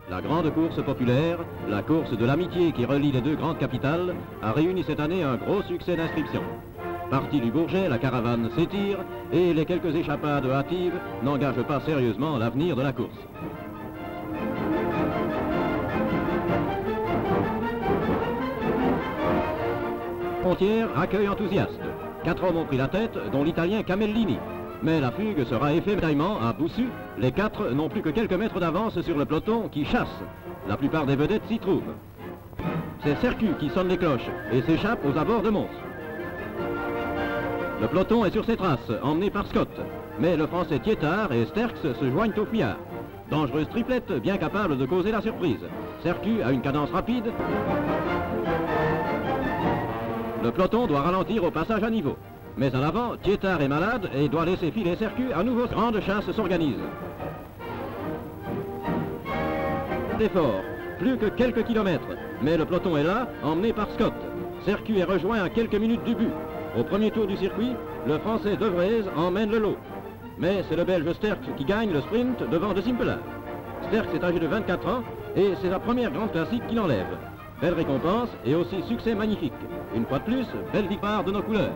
La grande course populaire, la course de l'amitié qui relie les deux grandes capitales, a réuni cette année un gros succès d'inscription. Parti du Bourget, la caravane s'étire et les quelques échappades hâtives n'engagent pas sérieusement l'avenir de la course. Frontière accueille enthousiaste. 4 hommes ont pris la tête, dont l'Italien Camellini. Mais la fugue sera éphémèrement à Boussu. Les 4 n'ont plus que quelques mètres d'avance sur le peloton qui chasse. La plupart des vedettes s'y trouvent. C'est Sercu qui sonne les cloches et s'échappe aux abords de Mons. Le peloton est sur ses traces, emmené par Scott. Mais le Français Thiétard et Sterckx se joignent au fuyard. Dangereuse triplette, bien capable de causer la surprise. Sercu a une cadence rapide. Le peloton doit ralentir au passage à niveau. Mais en avant, Thiétard est malade et doit laisser filer Sercu. À nouveau, grande chasse s'organise. L'effort, plus que quelques kilomètres. Mais le peloton est là, emmené par Scott. Sercu est rejoint à quelques minutes du but. Au premier tour du circuit, le Français De Vries emmène le lot. Mais c'est le Belge Sterckx qui gagne le sprint devant De Simpelaar. Sterckx est âgé de 24 ans et c'est la première grande classique qu'il enlève. Belle récompense et aussi succès magnifique. Une fois de plus, belle victoire de nos couleurs.